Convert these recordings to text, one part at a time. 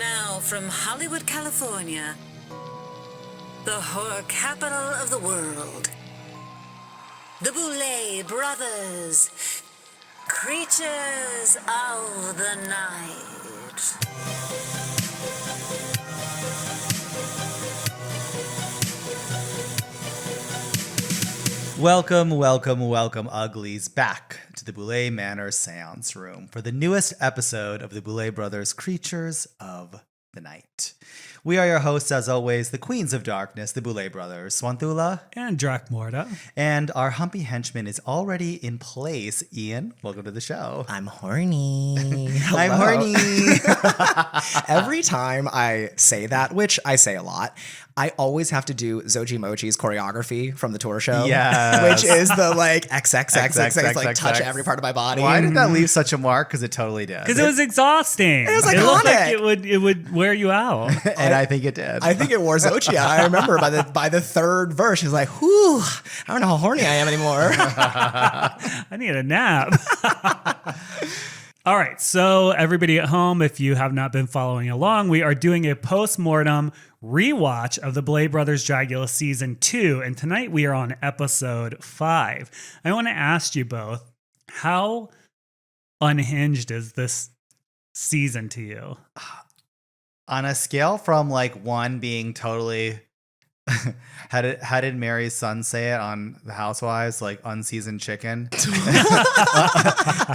now from Hollywood, California, the horror capital of the world, the Boulet Brothers, creatures of the night. Welcome, Uglies, back to the Boulet Manor Seance Room for the newest episode of the Boulet Brothers Creatures of the Night. We are your hosts, as always, the Queens of Darkness, the Boulet Brothers, Swantula and Drakmorda. And our humpy henchman is already in place. Ian, welcome to the show. I'm horny. I'm horny. Every time I say that, which I say a lot, I always have to do Zoji Mochi's choreography from the tour show. Yes. Which is the like XXXXX, like touch every part of my body. Why did that leave such a mark? Because it totally did. Because it was exhausting. It was iconic. It looked like it would wear you out. And I think it did. I think it wore Zochi out. I remember by the third verse, she's like, whew, I don't know how horny I am anymore. I need a nap. All right, so everybody at home, if you have not been following along, we are doing a Post Mortem rewatch of the Boulet Brothers Dragula Season 2, and tonight we are on Episode 5. I want to ask you both, how unhinged is this season to you? On a scale from like 1 being totally... how did Mary's son say it on The Housewives? Like unseasoned chicken.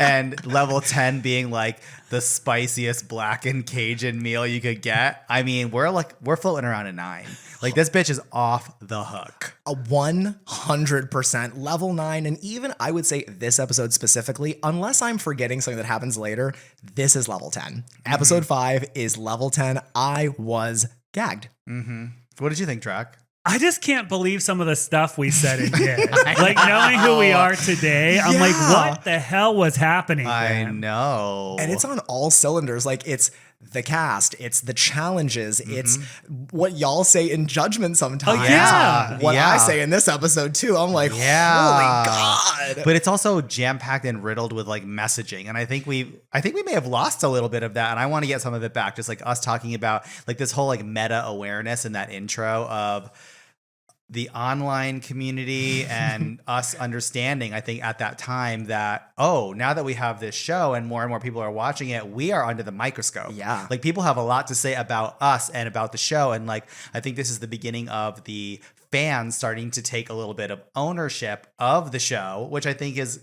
And level 10 being like the spiciest blackened Cajun meal you could get. I mean, we're floating around a 9. Like this bitch is off the hook. A 100% level 9. And even I would say this episode specifically, unless I'm forgetting something that happens later, this is level 10. Episode 5 is level 10. I was gagged. Mm-hmm. What did you think, Drac? I just can't believe some of the stuff we said and did. Like knowing who we are today, I'm like, what the hell was happening? I know. And it's on all cylinders. Like it's the cast, it's the challenges, it's what y'all say in judgment sometimes. Oh, yeah. What I say in this episode too. I'm like, holy God. But it's also jam-packed and riddled with like messaging. And I think we may have lost a little bit of that. And I want to get some of it back. Just like us talking about like this whole like meta awareness in that intro of the online community and us understanding, I think at that time that, oh, now that we have this show and more people are watching it, we are under the microscope. Yeah. Like people have a lot to say about us and about the show. And like, I think this is the beginning of the fans starting to take a little bit of ownership of the show, which I think is,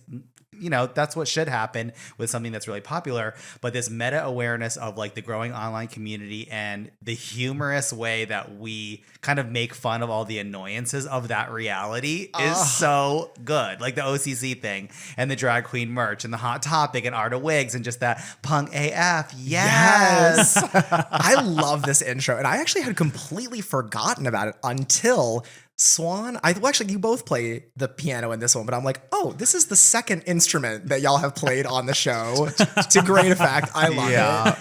you know, that's what should happen with something that's really popular. But this meta awareness of like the growing online community and the humorous way that we kind of make fun of all the annoyances of that reality is so good. Like the OCC thing and the drag queen merch and the Hot Topic and Arta Wigs and just that punk AF. Yes. I love this intro. And I actually had completely forgotten about it until Swan. Actually, you both play the piano in this one, but I'm like, oh, this is the second instrument that y'all have played on the show to great effect. I love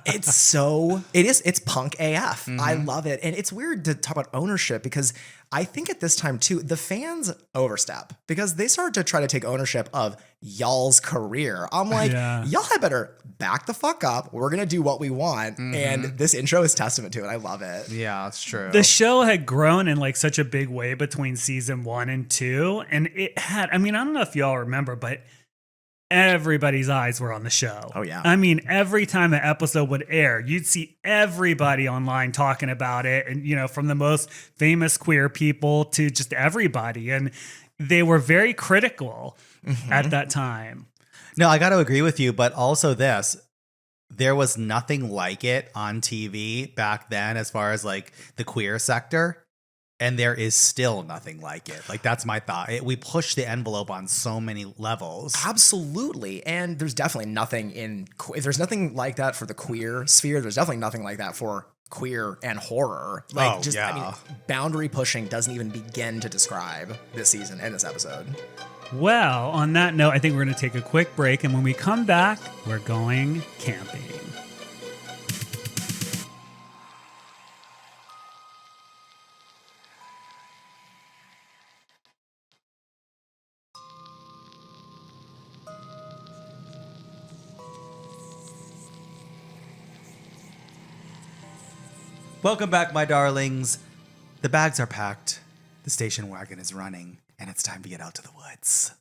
it. It's punk AF. I love it. And it's weird to talk about ownership because I think at this time too, the fans overstep because they start to try to take ownership of y'all's career. I'm like, y'all had better back the fuck up. We're going to do what we want. And this intro is testament to it. I love it. Yeah, it's true. The show had grown in like such a big way between season 1 and 2. And it had, I mean, I don't know if y'all remember, but everybody's eyes were on the show. Oh, yeah. I mean, every time an episode would air, you'd see everybody online talking about it. And, you know, from the most famous queer people to just everybody. And they were very critical at that time. No, I got to agree with you. But also there was nothing like it on TV back then as far as like the queer sector. And there is still nothing like it. Like, that's my thought. We push the envelope on so many levels. Absolutely. And there's definitely nothing if there's nothing like that for the queer sphere, there's definitely nothing like that for queer and horror. Like, I mean, boundary pushing doesn't even begin to describe this season and this episode. Well, on that note, I think we're going to take a quick break. And when we come back, we're going camping. Welcome back, my darlings. The bags are packed, the station wagon is running, and it's time to get out to the woods.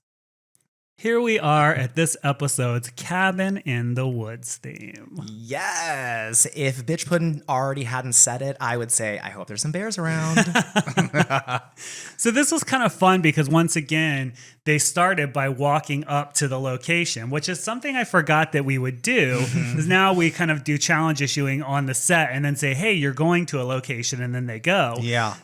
Here we are at this episode's Cabin in the Woods theme. Yes. If Bitch Puddin' already hadn't said it, I would say, I hope there's some bears around. So this was kind of fun because once again, they started by walking up to the location, which is something I forgot that we would do. Because now we kind of do challenge issuing on the set and then say, hey, you're going to a location, and then they go. Yeah.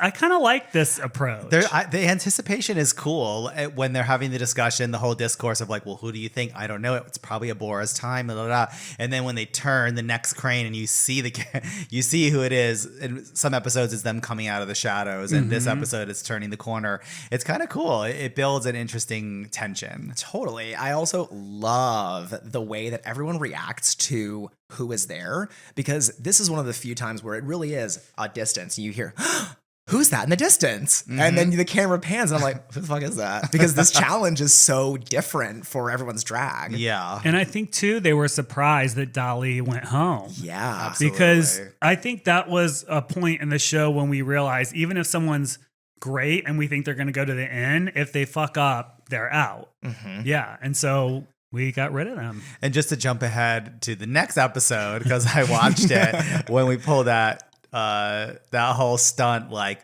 I kind of like this approach. The anticipation is cool when they're having the discussion, the whole discourse of like, well, who do you think? I don't know. It's probably Abora's time. Blah, blah, blah. And then when they turn the next crane and you see who it is. In some episodes, it's them coming out of the shadows, and this episode, it's turning the corner. It's kind of cool. It builds an interesting tension. Totally. I also love the way that everyone reacts to who is there, because this is one of the few times where it really is a distance. You hear, who's that in the distance? And then the camera pans, and I'm like, who the fuck is that? Because this challenge is so different for everyone's drag. Yeah. And I think, too, they were surprised that Dolly went home. Yeah. Because I think that was a point in the show when we realized even if someone's great and we think they're going to go to the inn, if they fuck up, they're out. Yeah. And so we got rid of them. And just to jump ahead to the next episode, because I watched it when we pulled that whole stunt, like,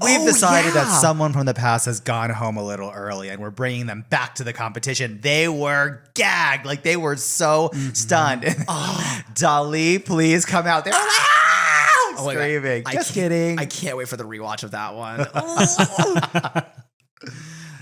we've decided that someone from the past has gone home a little early and we're bringing them back to the competition. They were gagged. Like, they were so stunned. Dolly, please come out. They were like, screaming. Just kidding. I can't wait for the rewatch of that one.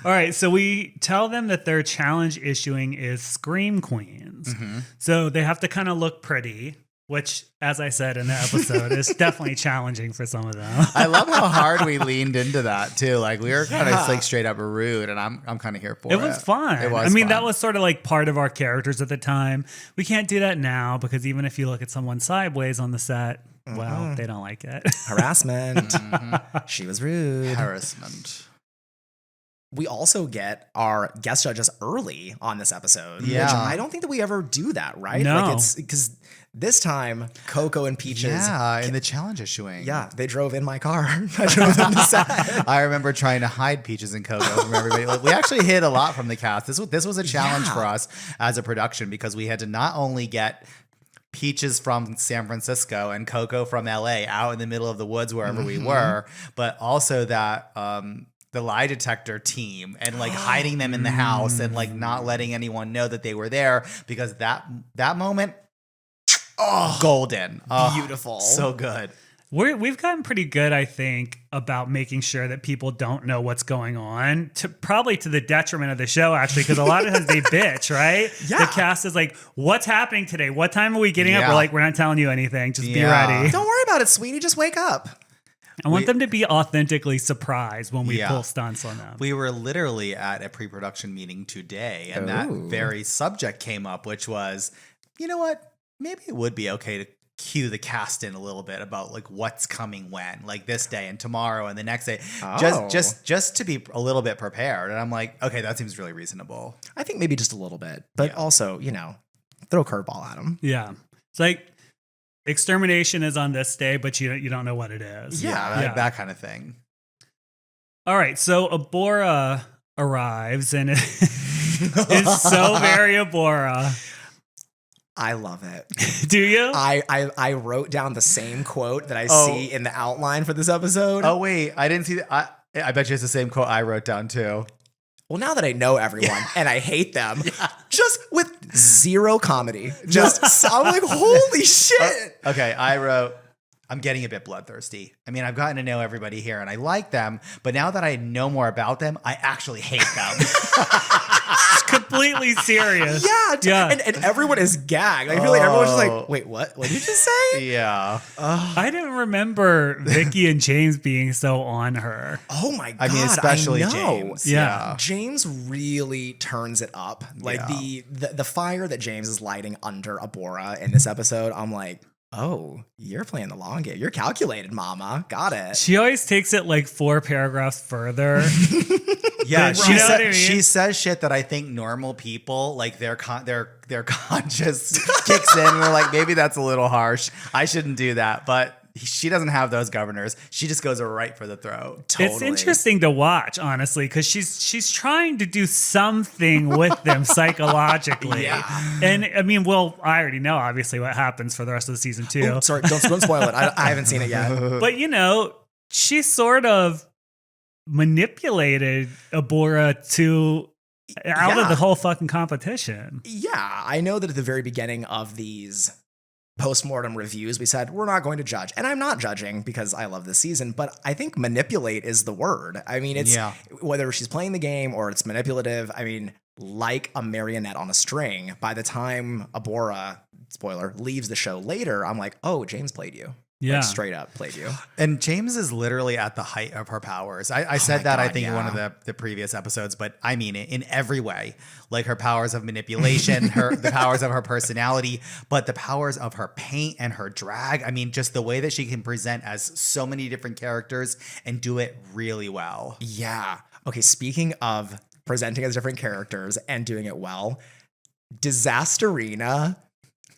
All right, so we tell them that their challenge issuing is Scream Queens. So they have to kind of look pretty, which, as I said in the episode, is definitely challenging for some of them. I love how hard we leaned into that too. Like, we were kind of like straight up rude, and I'm kind of here for it. It was fun. It was. I mean, fun. that was sort of like part of our characters at the time. We can't do that now because even if you look at someone sideways on the set, well, they don't like it. Harassment. She was rude. Harassment. We also get our guest judges early on this episode. Yeah. Which I don't think that we ever do that, right? No. Like, it's because this time Coco and Peaches. Yeah, in the challenge issuing. Yeah, they drove in my car. I drove them to set. I remember trying to hide Peaches and Coco from everybody. Like, we actually hid a lot from the cast. This was a challenge for us as a production, because we had to not only get Peaches from San Francisco and Coco from LA out in the middle of the woods wherever we were, but also that the lie detector team, and like hiding them in the house and like not letting anyone know that they were there, because that moment, golden. Beautiful. So good. We've gotten pretty good, I think, about making sure that people don't know what's going on, probably to the detriment of the show, actually, because a lot of times they bitch, right? Yeah. The cast is like, what's happening today? What time are we getting up? Yeah. We're like, we're not telling you anything. Just be Yeah. ready. Don't worry about it, sweetie. Just wake up. I want them to be authentically surprised when we Yeah. pull stunts on them. We were literally at a pre-production meeting today, and that very subject came up, which was, you know what? Maybe it would be okay to cue the cast in a little bit about like what's coming when, like this day and tomorrow and the next day, just to be a little bit prepared. And I'm like, okay, that seems really reasonable. I think maybe just a little bit, but also, throw a curveball at them. Yeah. It's like extermination is on this day, but you don't know what it is. Yeah. That kind of thing. All right. So Abora arrives and it's so very Abora. I love it. Do you? I wrote down the same quote that I see in the outline for this episode. Oh, wait. I didn't see that. I bet you it's the same quote I wrote down too. Well, now that I know everyone and I hate them, just with zero comedy, I'm like, holy shit. Okay, I wrote, I'm getting a bit bloodthirsty. I mean, I've gotten to know everybody here and I like them, but now that I know more about them, I actually hate them. Completely serious. Yeah. And everyone is gagged. I feel like everyone's just like, wait, what? What did you just say? Yeah. I didn't remember Vicky and James being so on her. Oh my God. I mean, especially I know. James. Yeah. James really turns it up. Like Yeah. the fire that James is lighting under Abora in this episode, I'm like, oh, you're playing the long game. You're calculated, mama. Got it. She always takes it like 4 paragraphs further. Yeah, You know what I mean? she says shit that I think normal people, like their conscience kicks in. And we're like, maybe that's a little harsh. I shouldn't do that. But she doesn't have those governors. She just goes right for the throat. Totally. It's interesting to watch, honestly, because she's trying to do something with them psychologically. Yeah. And I mean, well, I already know obviously what happens for the rest of the season too. Ooh, sorry, don't spoil it. I haven't seen it yet. But you know, she sort of manipulated Abora to out of the whole fucking competition. Yeah, I know that at the very beginning of these post-mortem reviews, we said we're not going to judge. And I'm not judging because I love this season, but I think manipulate is the word. I mean, it's whether she's playing the game or it's manipulative. I mean, like a marionette on a string, by the time Abora, spoiler, leaves the show later, I'm like, oh, James played you. Yeah. Like, straight up played you. And James is literally at the height of her powers. I said that, I think, in one of the previous episodes, but I mean it in every way. Like her powers of manipulation, the powers of her personality, but the powers of her paint and her drag. I mean, just the way that she can present as so many different characters and do it really well. Yeah. Okay, speaking of presenting as different characters and doing it well, Disasterina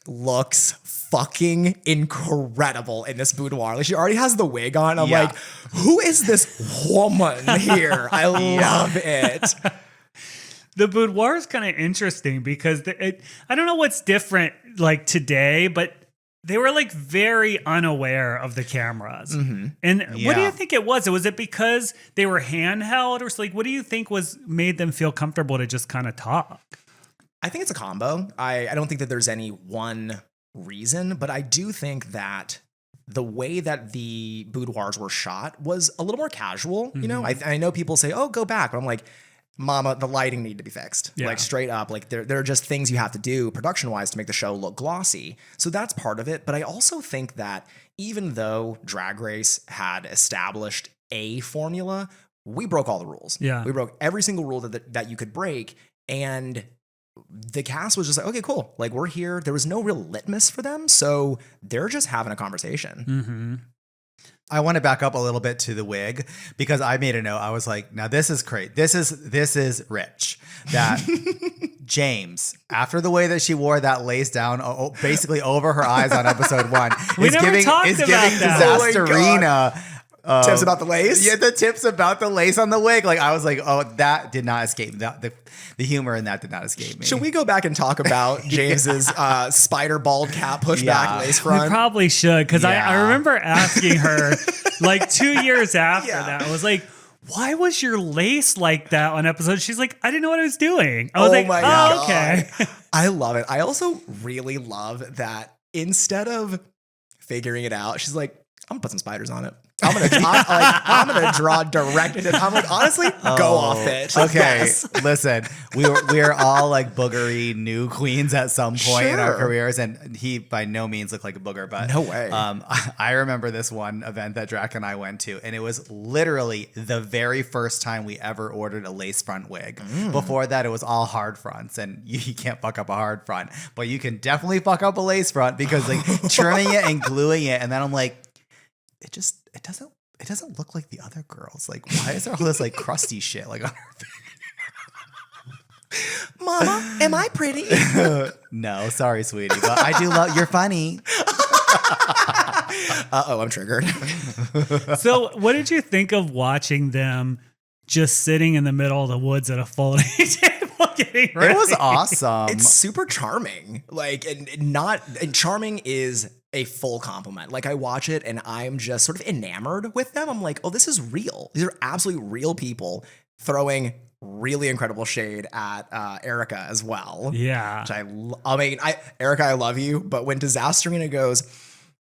looks fucking incredible in this boudoir. Like, she already has the wig on. I'm like, who is this woman here? I love it. The boudoir is kind of interesting because I don't know what's different like today, but they were like very unaware of the cameras. Mm-hmm. And what do you think it was? Was it because they were handheld, or like, what do you think made them feel comfortable to just kind of talk? I think it's a combo. I don't think that there's any one reason, but I do think that the way that the boudoirs were shot was a little more casual. Mm-hmm. You know, I know people say, oh, go back. But I'm like, mama, the lighting need to be fixed. Yeah. Like, straight up. Like, there are just things you have to do production-wise to make the show look glossy. So that's part of it. But I also think that even though Drag Race had established a formula, we broke all the rules. Yeah. We broke every single rule that you could break. And the cast was just like, okay, cool. Like, we're here. There was no real litmus for them. So they're just having a conversation. Mm-hmm. I want to back up a little bit to the wig because I made a note. I was like, now this is great. This is rich. That James, after the way that she wore that lace down basically over her eyes on episode 1, is giving Disasterina tips about the lace? Yeah, the tips about the lace on the wig. Like, I was like, oh, that did not escape. The humor in that did not escape me. Should we go back and talk about James's spider bald cap pushback lace front? We probably should, because I remember asking her like 2 years after that. I was like, why was your lace like that on episode? She's like, I didn't know what I was doing. I was like, my God. Okay. I love it. I also really love that instead of figuring it out, she's like, I'm gonna put some spiders on it. I'm gonna draw directed. And I'm like, honestly, go off it. Okay, yes. Listen, we are all like boogery new queens at some point in our careers, and he by no means looked like a booger, but no way. I remember this one event that Drac and I went to, and it was literally the very first time we ever ordered a lace front wig. Before that, it was all hard fronts, and you can't fuck up a hard front, but you can definitely fuck up a lace front because like trimming it and gluing it, and then I'm like, it doesn't look like the other girls. Like, why is there all this like crusty shit like on her face? Mama, am I pretty? No, sorry, sweetie, but I do love. You're funny. I'm triggered. So, what did you think of watching them just sitting in the middle of the woods at a folding table getting ready? It was awesome. It's super charming. Like, and charming is a full compliment. Like, I watch it and I'm just sort of enamored with them. I'm like, oh, this is real. These are absolutely real people throwing really incredible shade at Erica as well. Yeah. Which I mean, Erica, I love you. But when Disasterina goes,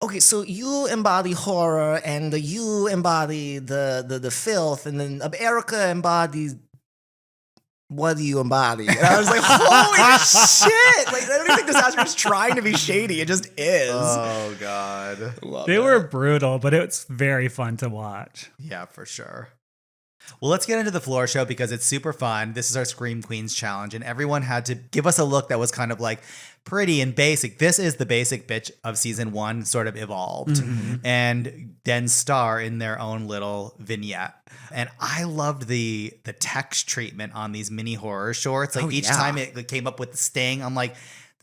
okay, so you embody horror and you embody the filth, and then Erica embodies, what do you embody? And I was like, holy shit! Like, I don't even think Disaster is trying to be shady. It just is. Oh, God. They were brutal, but it's very fun to watch. Yeah, for sure. Well, let's get into the floor show because it's super fun. This is our Scream Queens challenge, and everyone had to give us a look that was kind of like pretty and basic. This is the basic bitch of season 1 sort of evolved and then star in their own little vignette. And I loved the text treatment on these mini horror shorts. Like each time it came up with the sting, I'm like,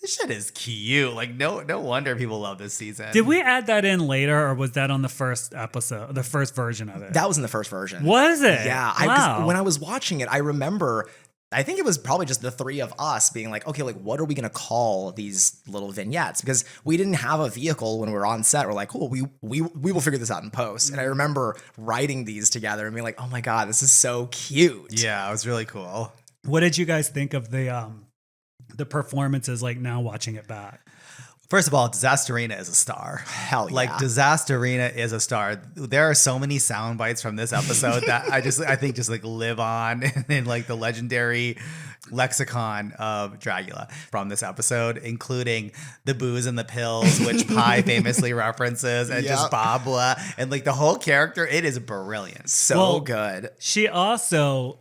this shit is cute. Like no wonder people love this season. Did we add that in later, or was that on the first episode, the first version of it? That was in the first version. Was it? Yeah. Wow. When I was watching it, I remember, I think it was probably just the three of us being like, okay, like what are we gonna call these little vignettes? Because we didn't have a vehicle when we were on set. We're like, cool, we will figure this out in post. And I remember writing these together and being like, oh my God, this is so cute. Yeah, it was really cool. What did you guys think of the performances, like now watching it back? First of all, Disasterina is a star. Hell yeah. Like Disasterina is a star. There are so many sound bites from this episode that I think just like live on in like the legendary lexicon of Dragula from this episode, including the booze and the pills, which Pi famously references, and just Babla and like the whole character. It is brilliant. So good. She also,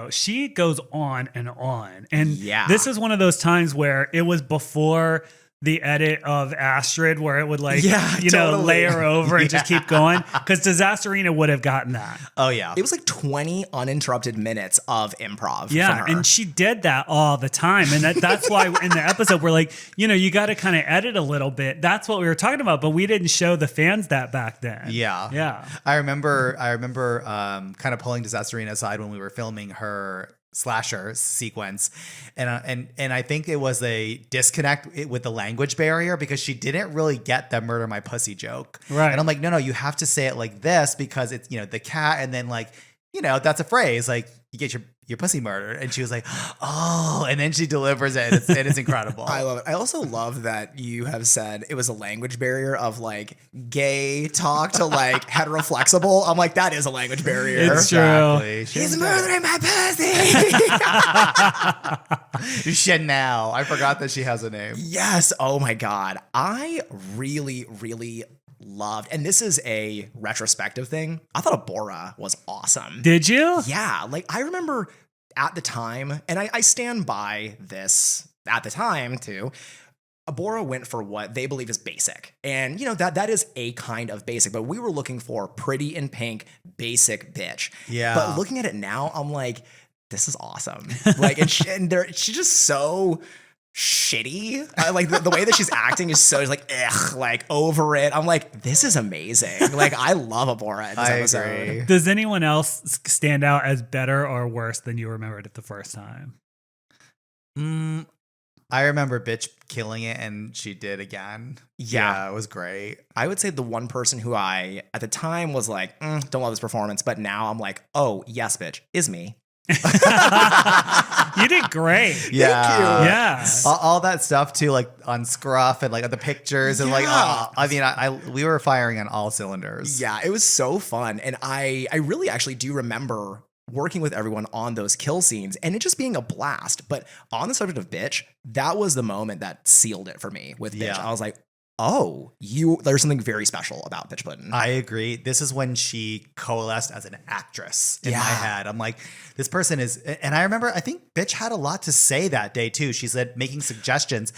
she goes on and on. And Yeah. this is one of those times where it was before the edit of Astrid, where it would totally. layer over and just keep going. Because Disasterina would have gotten that. Oh yeah, It was like 20 uninterrupted minutes of improv. Yeah, from her. and she did that all the time. And that's why in the episode, we're like, you got to kind of edit a little bit. That's what we were talking about, but we didn't show the fans that back then. Yeah. Yeah. I remember kind of pulling Disasterina aside when we were filming her slasher sequence, and I think it was a disconnect with the language barrier because she didn't really get the murder my pussy joke. Right. And I'm like, no, you have to say it like this because it's, the cat, and then like, that's a phrase, like you get your pussy murdered. And she was like, oh, and then she delivers it. And it's incredible. I love it. I also love that you have said it was a language barrier of like gay talk to like heteroflexible. I'm like, that is a language barrier. It's true. Exactly. He's murdering my pussy. Chanel. I forgot that she has a name. Yes. Oh my God. I really, really loved, and this is a retrospective thing, I thought Abora was awesome. Did you? Yeah. Like I remember at the time, and I stand by this at the time too, Abora went for what they believe is basic. And that is a kind of basic, but we were looking for pretty in pink, basic bitch. Yeah. But looking at it now, I'm like, this is awesome. Like, she's just so shitty. Like the way that she's acting is so like, ugh, like over it. I'm like, this is amazing. Like I love Abora in this episode. Agree. Does anyone else stand out as better or worse than you remembered it the first time? I remember bitch killing it, and she did again. Yeah. It was great. I would say the one person who I at the time was like, don't love this performance, but now I'm like, oh yes, bitch, is me. You did great. Yeah. Yeah. All that stuff too, like on Scruff and like the pictures and like, we were firing on all cylinders. Yeah, it was so fun. And I really actually do remember working with everyone on those kill scenes and it just being a blast. But on the subject of bitch, that was the moment that sealed it for me with bitch. Yeah. I was like, oh, there's something very special about Bitch Puddin'. I agree. This is when she coalesced as an actress in my head. I'm like, this person is, and I remember, I think Bitch had a lot to say that day too. She said, making suggestions.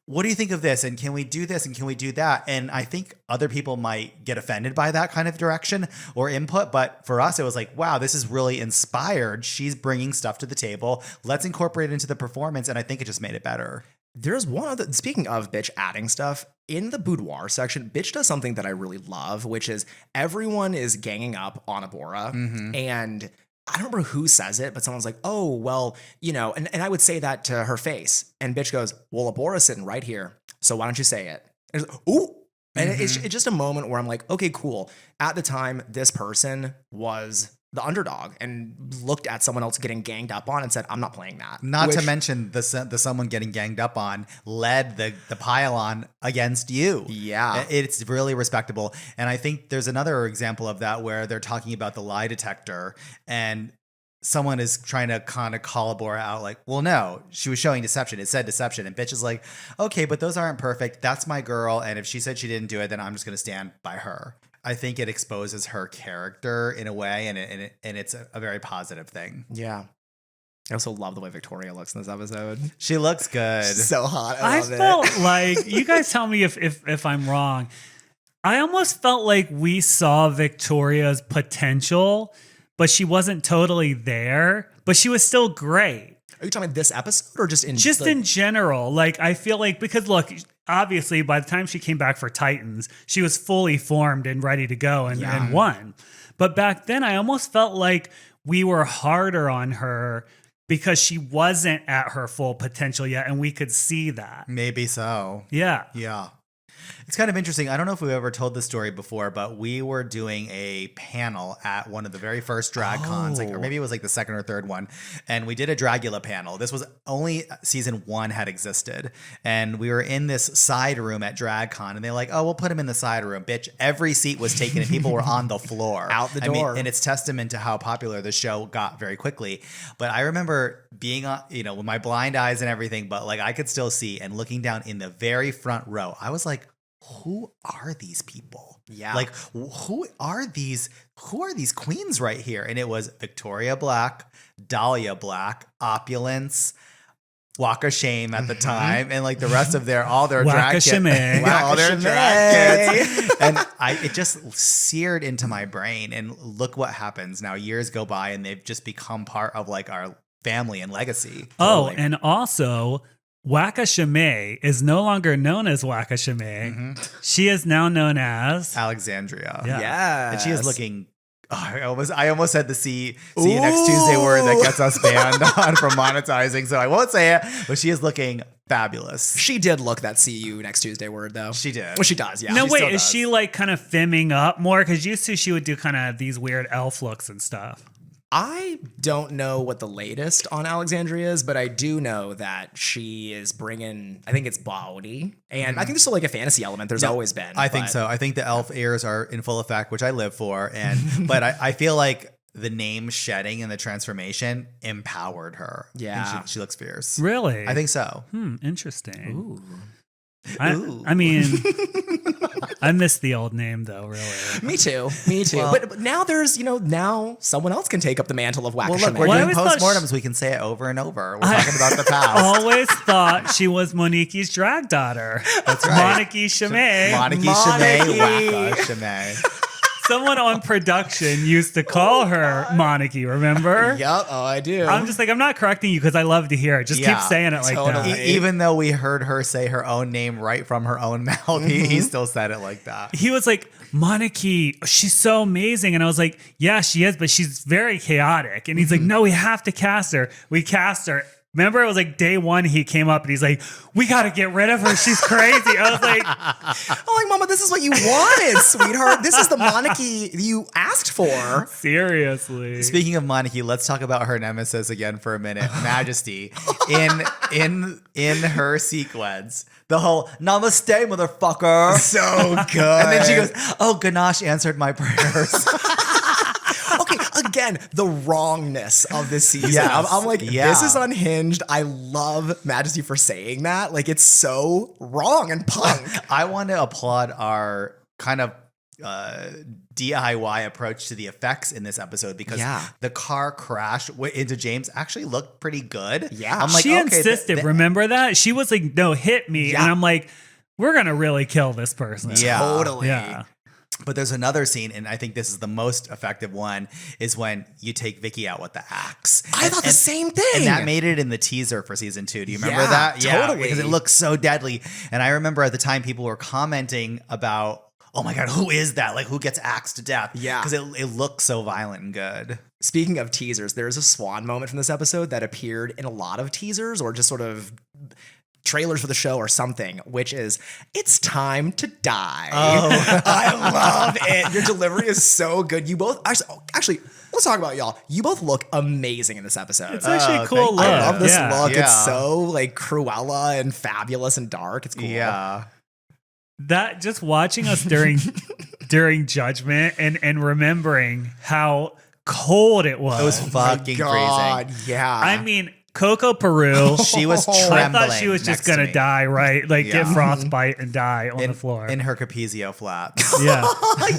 What do you think of this? And can we do this? And can we do that? And I think other people might get offended by that kind of direction or input. But for us, it was like, wow, this is really inspired. She's bringing stuff to the table. Let's incorporate it into the performance. And I think it just made it better. There's one other, speaking of Bitch adding stuff, in the boudoir section, Bitch does something that I really love, which is everyone is ganging up on Abora. And I don't remember who says it, but someone's like, oh, well, and I would say that to her face. And Bitch goes, well, Abora's sitting right here. So why don't you say it? And it's like, ooh. And it's just a moment where I'm like, okay, cool. At the time, this person was the underdog and looked at someone else getting ganged up on and said, I'm not playing that. Not to mention the someone getting ganged up on led the pile-on against you. Yeah. It's really respectable. And I think there's another example of that where they're talking about the lie detector and someone is trying to kind of call Abora out like, well, no, she was showing deception. It said deception. And Bitch is like, okay, but those aren't perfect. That's my girl. And if she said she didn't do it, then I'm just going to stand by her. I think it exposes her character in a way, and it's a very positive thing. Yeah. I also love the way Victoria looks in this episode. She looks good. She's so hot. I love felt like, you guys tell me if I'm wrong. I almost felt like we saw Victoria's potential, but she wasn't totally there, but she was still great. Are you talking about this episode or just in in general? Like, I feel like, because look, obviously by the time she came back for Titans, she was fully formed and ready to go and won. But back then I almost felt like we were harder on her because she wasn't at her full potential yet, and we could see that. Maybe so. Yeah. Yeah. It's kind of interesting. I don't know if we've ever told this story before, but we were doing a panel at one of the very first drag cons, or maybe it was like the second or third one. And we did a Dragula panel. This was only season 1 had existed. And we were in this side room at DragCon, and they're like, oh, we'll put him in the side room. Bitch, every seat was taken and people were on the floor. Out the door. And it's testament to how popular the show got very quickly. But I remember being on, with my blind eyes and everything, but like I could still see, and looking down in the very front row, I was like, who are these people? Yeah. Like, who are these queens right here? And it was Victoria Black, Dahlia Black, Opulence, Waka Shame at the time, and like the rest of all their drag kits. All their drag kits. And it just seared into my brain. And look what happens now. Years go by and they've just become part of like our family and legacy. Oh, Totally. and also Waka Shame is no longer known as Waka Shame. She is now known as Alexandria. Yeah. Yes. And she is looking. Oh, I almost said the see you next Tuesday word that gets us banned on from monetizing, so I won't say it. But she is looking fabulous. She did look that see you next Tuesday word though. She did. Well, she does. Yeah. No, She wait, still is does. she like kind of femming up more? Because used to she would do kind of these weird elf looks and stuff. I don't know what the latest on Alexandria is, but I do know that she is bringing, I think it's body. And I think there's still like a fantasy element. There's always been. I think so. I think the elf ears are in full effect, which I live for. But I feel like the name shedding and the transformation empowered her. Yeah. And she looks fierce. Really? I think so. Interesting. Ooh. I mean, I miss the old name though, really. Me too. Well- but now there's, now someone else can take up the mantle of Well, Waka look, we're Well, I doing always thought postmortems. We can say it over and over. We're talking about the past. Always thought she was Monique's drag daughter. That's right. Monique Chimay. Monarchy Monarchy. Shimei, Waka Shimei. Someone on production used to call her Monarchy, remember? Yep. Oh, I do. I'm just like, I'm not correcting you because I love to hear it. Just keep saying it like totally. that. Even though we heard her say her own name right from her own mouth, he still said it like that. He was like, Monarchy, she's so amazing. And I was like, yeah, she is, but she's very chaotic. And he's like, no, we have to cast her. We cast her. Remember, it was like day 1 he came up and he's like, we got to get rid of her. She's crazy. I was like, I'm like, Mama, this is what you wanted, sweetheart. This is the monarchy you asked for. seriously. Speaking of Monarchy, let's talk about her nemesis again for a minute. Majesty. In her sequence. The whole namaste, motherfucker. So good. And then she goes, oh, Ganache answered my prayers. Okay, again, the wrongness of this season. Yes. I'm like, Yeah. this is unhinged. I love Majesty for saying that. Like, it's so wrong and punk. I want to applaud our kind of DIY approach to the effects in this episode because the car crash into James actually looked pretty good. Yeah. I'm like, she okay, insisted, remember that? She was like, no, hit me. Yeah. And I'm like, we're going to really kill this person. Yeah. Totally. Yeah. But there's another scene, and I think this is the most effective one, is when you take Vicky out with the axe. I thought the same thing. And that made it in the teaser for season 2. Do you remember Yeah, that? totally. Because it looks so deadly. And I remember at the time people were commenting about, oh my God, who is that? Like, who gets axed to death? Yeah. Because it looks so violent and good. Speaking of teasers, there's a swan moment from this episode that appeared in a lot of teasers or just sort of trailers for the show or something, which is, it's time to die. Oh. I love it. Your delivery is so good. You both, actually, let's talk about y'all. You both look amazing in this episode. It's actually a cool thank look. you. I love this Yeah. look. Yeah. It's so like Cruella and fabulous and dark. It's cool. Yeah. That just watching us during Judgment and remembering how cold it was. It was fucking God, crazy. yeah. I mean, Coco Peru. She was I trembling. thought she was just next to gonna me. die, right? Like Yeah. get frostbite and die on the floor. In her Capezio flats. yeah.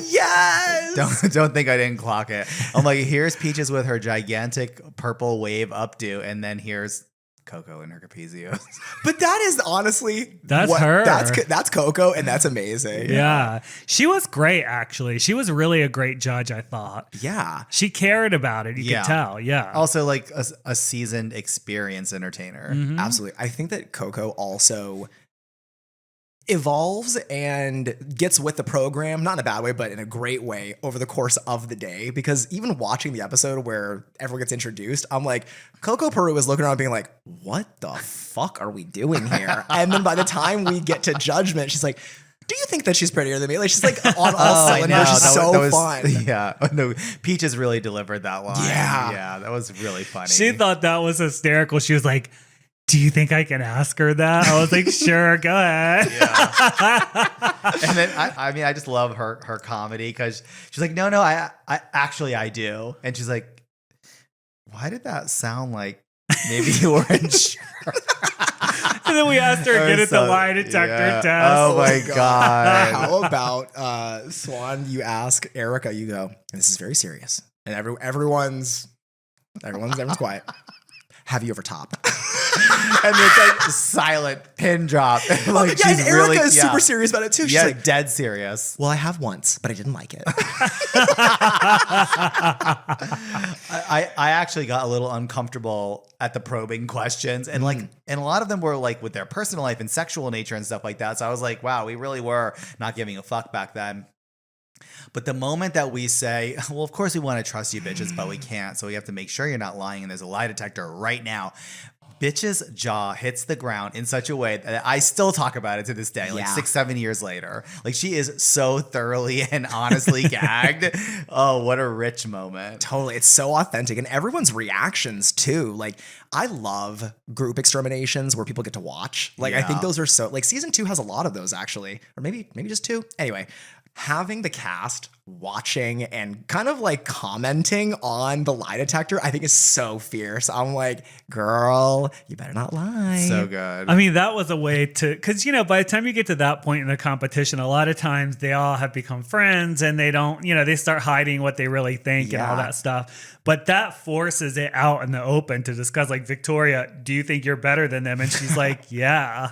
Yes. Don't think I didn't clock it. I'm like, here's Peaches with her gigantic purple wave updo, and then here's Coco and her Capizio. But that is honestly That's her. That's Coco, and that's amazing. Yeah. She was great, actually. She was really a great judge, I thought. Yeah. She cared about it. You could tell. Yeah. Also, like a seasoned, experienced entertainer. Absolutely. I think that Coco also evolves and gets with the program, not in a bad way, but in a great way over the course of the day. Because even watching the episode where everyone gets introduced, I'm like, Coco Peru is looking around being like, what the fuck are we doing here? And then by the time we get to Judgment, she's like, do you think that she's prettier than me? Like, she's like on all cylinders. She's so fun. Yeah. No, Peaches really delivered that line. Yeah. Yeah, that was really funny. She thought that was hysterical. She was like, do you think I can ask her that? I was like, sure, go ahead. And then I just love her comedy because she's like, no, I actually I do. And she's like, why did that sound like maybe you weren't sure? And then we asked her again at the lie detector test. Oh my God. How about Swan? You ask Erica, you go, this is very serious. And everyone's quiet. Have you ever topped? And it's like silent pin drop. Like yeah, she's and Erica really is super serious about it too. She's like, dead serious. well, I have once, but I didn't like it. I actually got a little uncomfortable at the probing questions, and and a lot of them were like with their personal life and sexual nature and stuff like that. So I was like, wow, we really were not giving a fuck back then. But the moment that we say, well, of course we want to trust you bitches, but we can't. So we have to make sure you're not lying. And there's a lie detector right now. Bitch's jaw hits the ground in such a way that I still talk about it to this day, like 6-7 years later. Like she is so thoroughly and honestly gagged. Oh, what a rich moment. Totally. It's so authentic. And everyone's reactions too. Like I love group exterminations where people get to watch. Like I think those are so like season 2 has a lot of those actually, or maybe just 2. Anyway, having the cast watching and kind of like commenting on the lie detector, I think is so fierce. I'm like, girl, you better not lie. So good. I mean, that was a way to, because, by the time you get to that point in the competition, a lot of times they all have become friends and they don't, they start hiding what they really think and all that stuff. But that forces it out in the open to discuss, like, Victoria, do you think you're better than them? And she's like, yeah.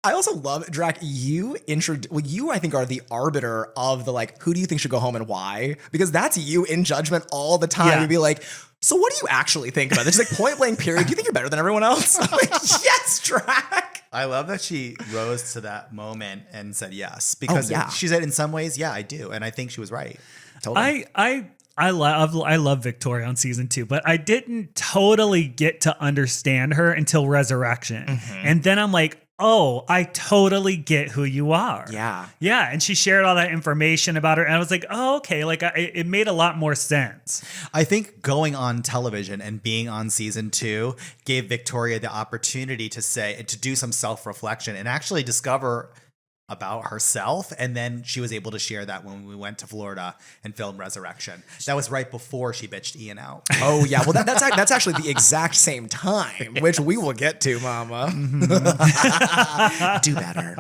I also love, Drac, you I think are the arbiter of the like, who do you think should go home and why? Because that's you in Judgment all the time. You'd be like, so what do you actually think about this? Like point blank period. Do you think you're better than everyone else? I'm like, yes, Drac. I love that she rose to that moment and said yes. Because she said in some ways, yeah, I do. And I think she was right. Totally. I love Victoria on season 2, but I didn't totally get to understand her until Resurrection. And then I'm like, oh, I totally get who you are. Yeah. Yeah. And she shared all that information about her. And I was like, oh, okay. Like it made a lot more sense. I think going on television and being on season 2 gave Victoria the opportunity to do some self-reflection and actually discover about herself. And then she was able to share that when we went to Florida and filmed Resurrection. That was right before she bitched Ian out. Oh yeah. Well, that's actually the exact same time, which we will get to, mama. Do better.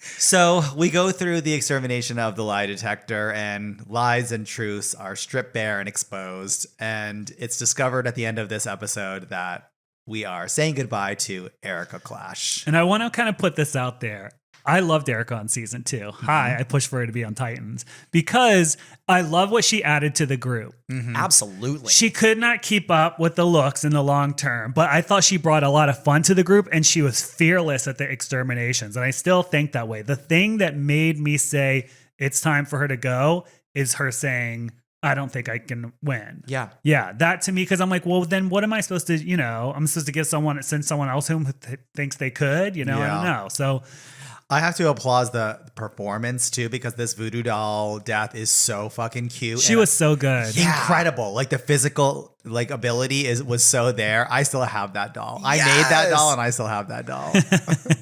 So we go through the extermination of the lie detector, and lies and truths are stripped bare and exposed. And it's discovered at the end of this episode that we are saying goodbye to Erica Clash. And I want to kind of put this out there. I loved Erica on season 2. I pushed for her to be on Titans because I love what she added to the group. Absolutely. She could not keep up with the looks in the long term, but I thought she brought a lot of fun to the group and she was fearless at the exterminations. And I still think that way. The thing that made me say it's time for her to go is her saying, I don't think I can win. Yeah. Yeah. That to me, because I'm like, well, then what am I supposed to, I'm supposed to send someone else who thinks they could, I don't know. So I have to applaud the performance too, because this voodoo doll death is so fucking cute. She was so good. Incredible. Like the physical ability was so there. I still have that doll. I made that doll and I still have that doll.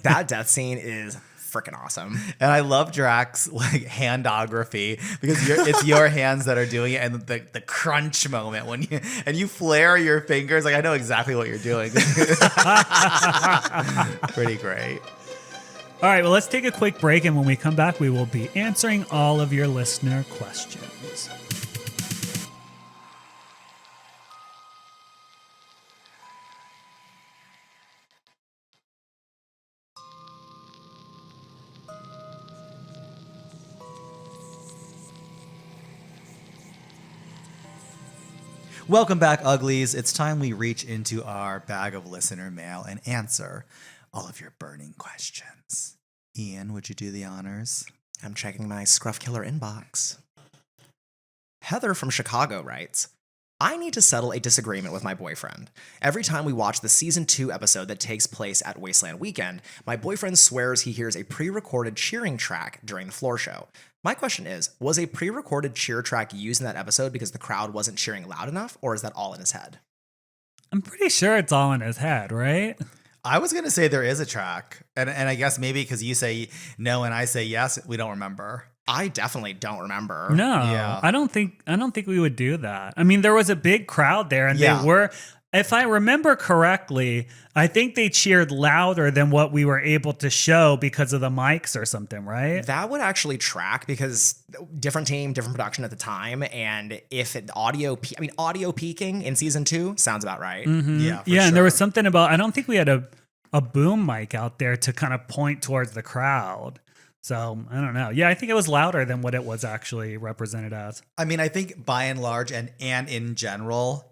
That death scene is freaking awesome. And I love Drax's handography because it's your hands that are doing it, and the crunch moment when you flare your fingers. Like I know exactly what you're doing. Pretty great. All right, well, let's take a quick break, and when we come back, we will be answering all of your listener questions. Welcome back, Uglies. It's time we reach into our bag of listener mail and answer all of your burning questions. Ian, would you do the honors? I'm checking my Scruff Killer inbox. Heather from Chicago writes, I need to settle a disagreement with my boyfriend. Every time we watch the season 2 episode that takes place at Wasteland Weekend, my boyfriend swears he hears a pre-recorded cheering track during the floor show. My question is, was a pre-recorded cheer track used in that episode because the crowd wasn't cheering loud enough, or is that all in his head? I'm pretty sure it's all in his head, right? I was going to say there is a track. And I guess maybe because you say no and I say yes, we don't remember. I definitely don't remember. No, Yeah. I don't think we would do that. I mean, there was a big crowd there, and Yeah. they were, if I remember correctly, I think they cheered louder than what we were able to show because of the mics or something, right? That would actually track because different team, different production at the time, and if it audio peaking in season 2 sounds about right. Yeah, for And there sure. was something about, I don't think we had a boom mic out there to kind of point towards the crowd. So I don't know. Yeah, I think it was louder than what it was actually represented as. I mean, I think by and large and in general,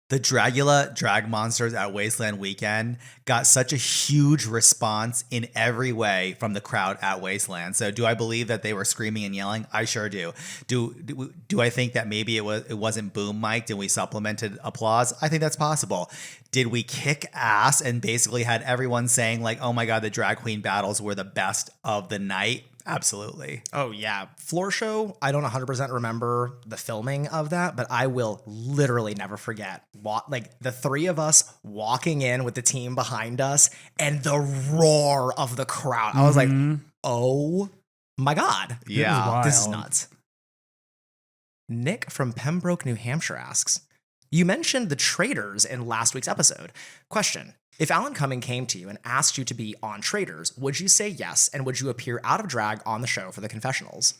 the Dragula drag monsters at Wasteland Weekend got such a huge response in every way from the crowd at Wasteland. So do I believe that they were screaming and yelling? I sure do. Do I think that maybe it wasn't boom mic'd and we supplemented applause? I think that's possible. Did we kick ass and basically had everyone saying like, oh my God, the drag queen battles were the best of the night? Absolutely. Oh, yeah. Floor show, I don't 100% remember the filming of that, but I will literally never forget like the 3 of us walking in with the team behind us and the roar of the crowd. I was like, oh my God. Yeah. This is Wild. nuts. Nick from Pembroke, New Hampshire asks, you mentioned the Traitors in last week's episode. Question. If Alan Cumming came to you and asked you to be on Traitors, would you say yes, and would you appear out of drag on the show for the confessionals?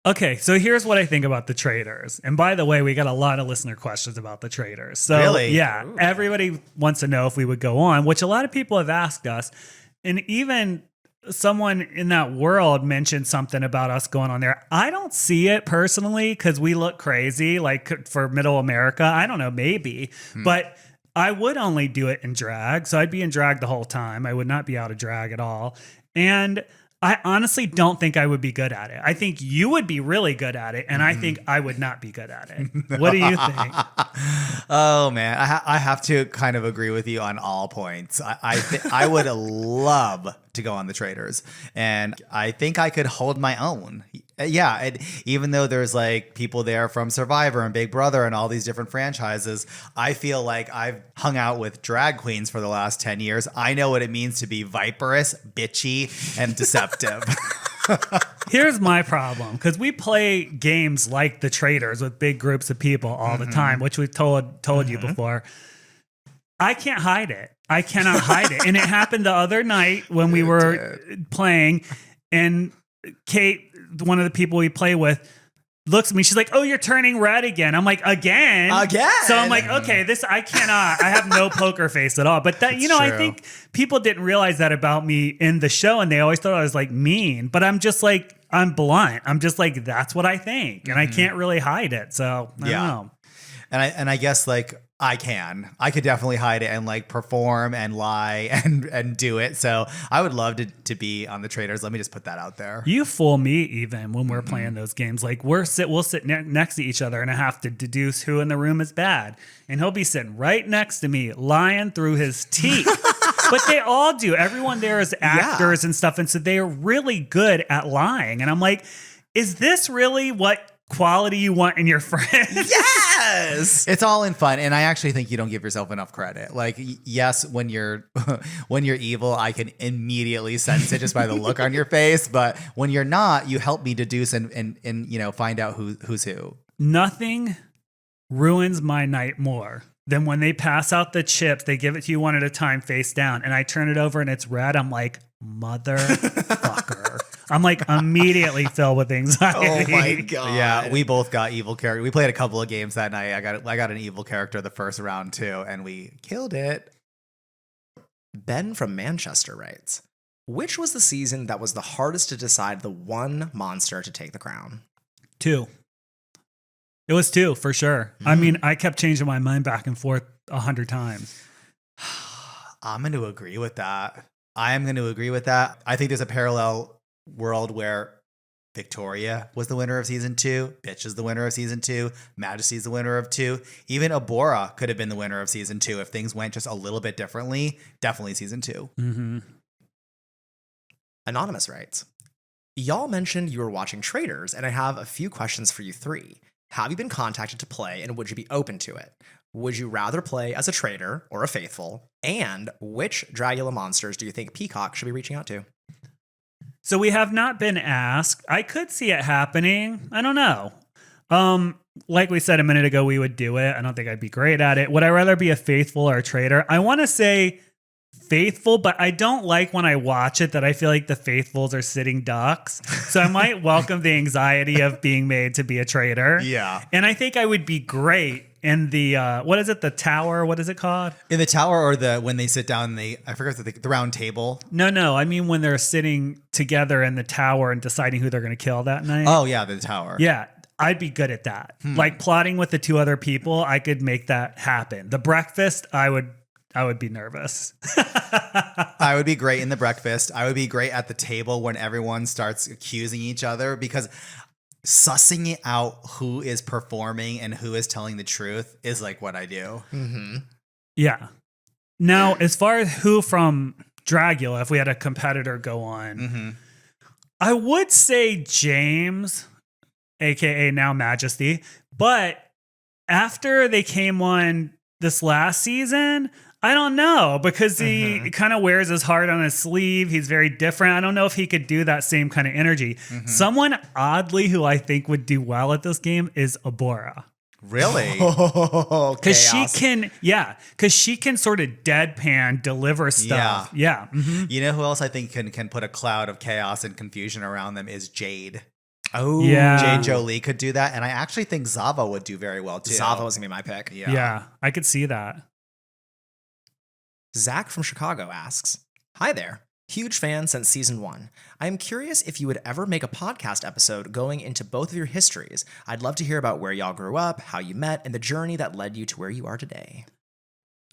Okay, so here's what I think about the Traitors. And by the way, we got a lot of listener questions about the Traitors. So Really? yeah, everybody wants to know if we would go on, which a lot of people have asked us. And even someone in that world mentioned something about us going on there. I don't see it personally because we look crazy, like for middle America. I don't know, maybe. But I would only do it in drag. So I'd be in drag the whole time. I would not be out of drag at all. And I honestly don't think I would be good at it. I think you would be really good at it, and I think I would not be good at it. What do you think? Oh man, I have to kind of agree with you on all points. I would love to go on the Traitors, and I think I could hold my own. Yeah, and even though there's like people there from Survivor and Big Brother and all these different franchises, I feel like I've hung out with drag queens for the last 10 years. I know what it means to be viperous, bitchy, and deceptive. Here's my problem, because we play games like the Traitors with big groups of people all the time, which we've told you before. I can't hide it. I cannot hide it. And it happened the other night when we were playing, and Kate, one of the people we play with, looks at me. She's like, "Oh, you're turning red again." I'm like, "Again?" So I'm like, "Okay, I cannot. I have no poker face at all." But that, I true. think people didn't realize that about me in the show, and they always thought I was like mean. But I'm just like, I'm blunt. I'm just like, that's what I think, and I can't really hide it. So I don't know. And I guess like I could definitely hide it and like perform and lie and do it. So I would love to be on the Traitors. Let me just put that out there. You fool me even when we're playing those games. Like we'll sit next to each other, and I have to deduce who in the room is bad. And he'll be sitting right next to me, lying through his teeth. But they all do. Everyone there is actors and stuff. And so they are really good at lying. And I'm like, is this really what quality you want in your friends? Yes. It's all in fun, and I actually think you don't give yourself enough credit. Like, yes, when you're evil, I can immediately sense it just by the look on your face. But when you're not, you help me deduce and find out who's who. Nothing ruins my night more than when they pass out the chips. They give it to you one at a time, face down, and I turn it over and it's red. I'm like, motherfucker. I'm like immediately filled with anxiety. Oh my God. Yeah, we both got evil character. We played a couple of games that night. I got an evil character the first round too, and we killed it. Ben from Manchester writes, which was the season that was the hardest to decide the one monster to take the crown? 2. It was 2 for sure. I mean, I kept changing my mind back and forth 100 times. I'm going to agree with that. I am going to agree with that. I think there's a parallel world where Victoria was the winner of season 2. Bitch is the winner of season 2. Majesty's the winner of 2. Even Abora could have been the winner of season 2 if things went just a little bit differently. Definitely season 2. Mm-hmm. Anonymous writes, y'all mentioned you were watching Traitors, and I have a few questions for you 3. Have you been contacted to play, and would you be open to it? Would you rather play as a traitor or a faithful? And which Dragula monsters do you think Peacock should be reaching out to? So we have not been asked. I could see it happening. I don't know. Like we said a minute ago, we would do it. I don't think I'd be great at it. Would I rather be a faithful or a traitor? I want to say faithful, but I don't like when I watch it that I feel like the faithfuls are sitting ducks. So I might welcome the anxiety of being made to be a traitor. Yeah. And I think I would be great in the, what is it? The tower? What is it called? In the tower or when they sit down, I forget the round table. No. I mean, when they're sitting together in the tower and deciding who they're going to kill that night. Oh, yeah, the tower. Yeah. I'd be good at that. Like plotting with the 2 other people, I could make that happen. The breakfast, I would be nervous. I would be great in the breakfast. I would be great at the table when everyone starts accusing each other, because sussing it out who is performing and who is telling the truth is like what I do. Mm-hmm. Yeah. Now, as far as who from Dragula, if we had a competitor go on, I would say James, aka now Majesty. But after they came on this last season, I don't know, because he kind of wears his heart on his sleeve. He's very different. I don't know if he could do that same kind of energy. Someone oddly who I think would do well at this game is Abora. Really? Because she can sort of deadpan deliver stuff. Yeah. You know who else I think can put a cloud of chaos and confusion around them is Jade. Oh, yeah. Jade Jolie could do that. And I actually think Zava would do very well too. Zava was going to be my pick. Yeah, I could see that. Zach from Chicago asks, hi there. Huge fan since season 1. I am curious if you would ever make a podcast episode going into both of your histories. I'd love to hear about where y'all grew up, how you met, and the journey that led you to where you are today.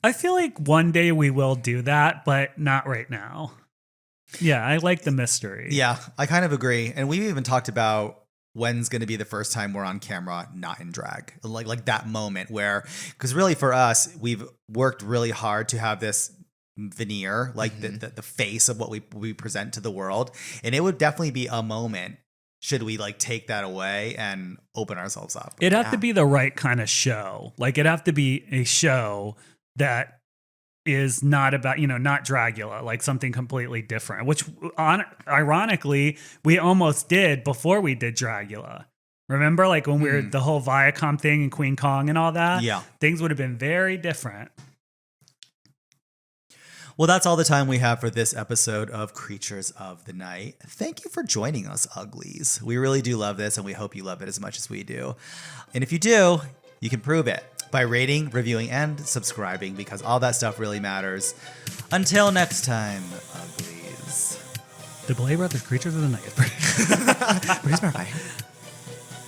I feel like one day we will do that, but not right now. Yeah, I like the mystery. Yeah, I kind of agree. And we've even talked about when's going to be the first time we're on camera, not in drag. Like that moment where, because really for us, we've worked really hard to have this veneer, like the face of what we present to the world. And it would definitely be a moment should we like take that away and open ourselves up. It'd have to be the right kind of show. Like it'd have to be a show that is not about, not Dragula, like something completely different, which ironically, we almost did before we did Dragula. Remember, like when we were the whole Viacom thing and Queen Kong and all that? Yeah. Things would have been very different. Well, that's all the time we have for this episode of Creatures of the Night. Thank you for joining us, Uglies. We really do love this, and we hope you love it as much as we do. And if you do, you can prove it by rating, reviewing, and subscribing, because all that stuff really matters. Until next time, Uglies. The Boulet Brothers Creatures of the Night.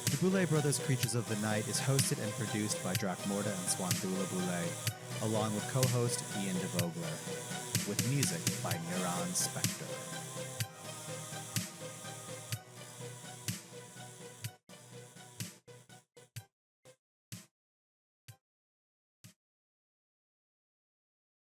The Boulet Brothers Creatures of the Night is hosted and produced by Dracmorda and Swantula Boulet, along with co-host Ian DeVogler, with music by Neuron Spectre.